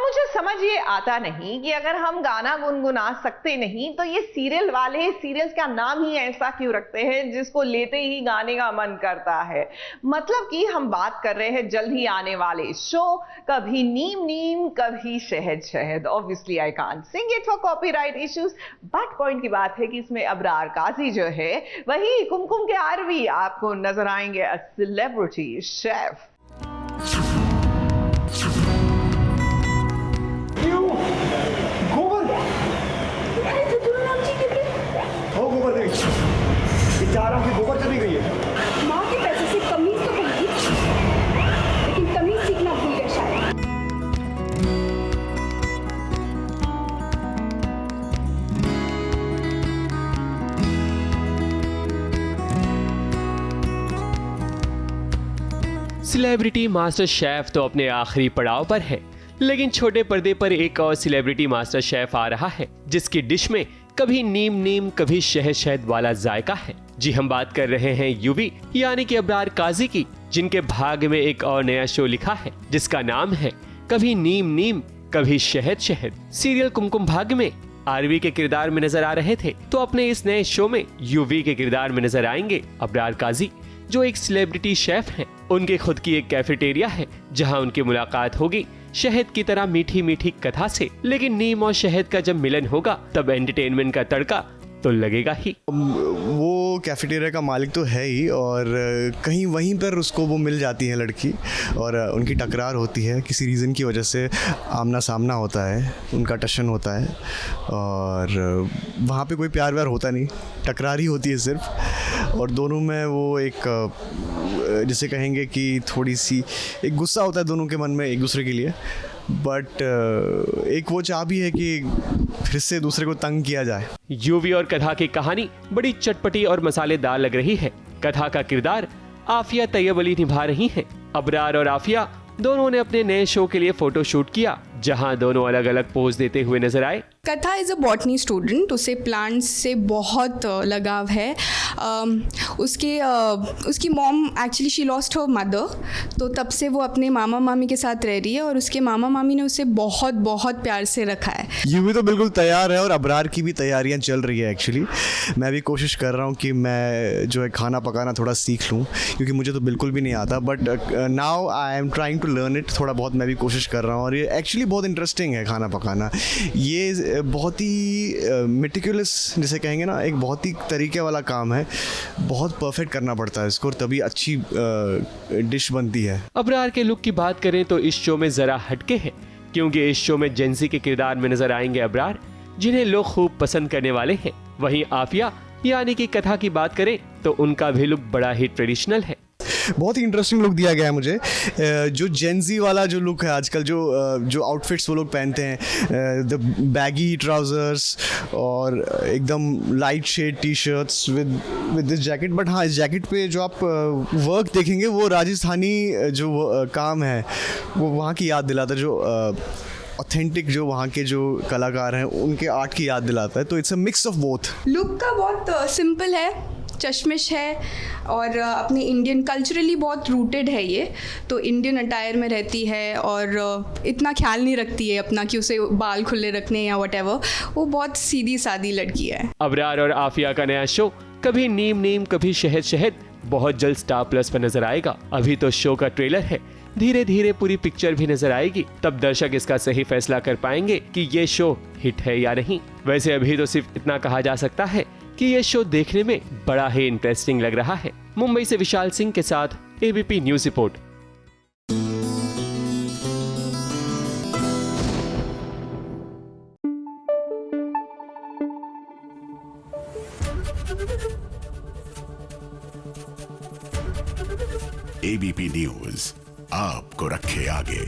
मुझे समझ ये आता नहीं कि अगर हम गाना गुनगुना सकते नहीं तो ये सीरियल वाले सीरियल्स का नाम ही ऐसा क्यों रखते हैं जिसको लेते ही गाने का मन करता है। मतलब कि हम बात कर रहे हैं जल्द ही आने वाले शो कभी नीम नीम कभी शहद शहद। Obviously I can't sing it for copyright issues, but point की बात है कि इसमें अबरार काजी जो है वही कुमकुम के आरवी आपको नजर आएंगे अ सेलिब्रिटी शेफ। गोबर चली गई है। माँ के पैसे से कमीज तो खरीदी, लेकिन कमीज सीखना भूल गए शायद। सेलिब्रिटी मास्टर शेफ तो अपने आखिरी पड़ाव पर है, लेकिन छोटे पर्दे पर एक और सेलिब्रिटी मास्टर शेफ आ रहा है जिसकी डिश में कभी नीम नीम कभी शहद शहद वाला जायका है। जी हम बात कर रहे हैं यूवी यानी कि अबरार काजी की, जिनके भाग्य में एक और नया शो लिखा है जिसका नाम है कभी नीम नीम कभी शहद शहद। सीरियल कुमकुम भाग्य में आरवी के किरदार में नजर आ रहे थे, तो अपने इस नए शो में यूवी के किरदार में नजर आएंगे अबरार काजी, जो एक सेलिब्रिटी शेफ हैं। उनके खुद की एक कैफेटेरिया है जहां उनकी मुलाकात होगी शहद की तरह मीठी मीठी कथा से, लेकिन नीम और शहद का जब मिलन होगा तब एंटरटेनमेंट का तड़का तो लगेगा ही। वो कैफेटेरिया का मालिक तो है ही, और कहीं वहीं पर उसको वो मिल जाती है लड़की, और उनकी टकरार होती है किसी रीज़न की वजह से। आमना सामना होता है, उनका टशन होता है, और वहाँ पे कोई प्यार व्यार होता नहीं, टकरार ही होती है सिर्फ। और दोनों में वो एक जिसे कहेंगे कि थोड़ी सी एक गुस्सा होता है दोनों के मन में एक दूसरे के लिए, बट एक वो चाह भी है कि फिर से दूसरे को तंग किया जाए। यूवी और कथा की कहानी बड़ी चटपटी और मसालेदार लग रही है। कथा का किरदार आफिया तैयब अली निभा रही हैं। अबरार और आफिया दोनों ने अपने नए शो के लिए फोटो शूट किया, जहां दोनों अलग अलग पोज देते हुए नजर आए। कथा इज़ अ बॉटनी स्टूडेंट, उसे प्लांट्स से बहुत लगाव है। उसकी mom actually she lost her mother, तो तब से वो अपने मामा मामी के साथ रह रही है और उसके मामा मामी ने उसे बहुत बहुत प्यार से रखा है। यूवी तो बिल्कुल तैयार है और अबरार की भी तैयारियां चल रही है। एक्चुअली मैं भी कोशिश कर रहा हूं कि मैं जो है खाना पकाना थोड़ा सीख लूं, क्योंकि मुझे तो बिल्कुल भी नहीं आता, but now I am trying to learn it. थोड़ा बहुत मैं भी कोशिश कर रहा हूँ, और ये एक्चुअली बहुत इंटरेस्टिंग है खाना पकाना। ये बहुत ही मेटिकुलस जिसे कहेंगे ना, एक बहुत ही तरीके वाला काम है, बहुत परफेक्ट करना पड़ता है इसको, तभी अच्छी डिश बनती है। अबरार के लुक की बात करें तो इस शो में जरा हटके है, क्योंकि इस शो में जेंजी के किरदार में नजर आएंगे अबरार, जिन्हें लोग खूब पसंद करने वाले हैं। वहीं आफिया यानी कि कथा की बात करें तो उनका भी लुक बड़ा ही ट्रेडिशनल है। बहुत ही इंटरेस्टिंग लुक दिया गया है मुझे। जो जेंजी वाला जो लुक है आजकल, जो आउटफिट्स वो लोग पहनते हैं, द बैगी ट्राउजर्स और एकदम light shade T shirts with this jacket. But हाँ, इस जैकेट पे जो आप वर्क देखेंगे वो राजस्थानी जो काम है वो वहाँ की याद दिलाता है, जो ऑथेंटिक जो वहाँ के जो कलाकार हैं उनके आर्ट की याद दिलाता है। तो it's a mix of both. Look का बहुत सिंपल है, चश्मिश है और अपने इंडियन कल्चरली बहुत रूटेड है ये, तो इंडियन अटायर में रहती है और इतना ख्याल नहीं रखती है अपना कि उसे बाल खुले रखने या व्हाटएवर। वो बहुत सीधी सादी लड़की है। अबरार और आफिया का नया शो कभी नीम नीम कभी शहद शहद बहुत जल्द स्टार प्लस पर नजर आएगा। अभी तो शो का ट्रेलर है, धीरे धीरे पूरी पिक्चर भी नजर आएगी, तब दर्शक इसका सही फैसला कर पाएंगे कि ये शो हिट है या नहीं। वैसे अभी तो सिर्फ इतना कहा जा सकता है कि ये शो देखने में बड़ा ही इंटरेस्टिंग लग रहा है। मुंबई से विशाल सिंह के साथ ABP news report. ABP news आपको रखे आगे।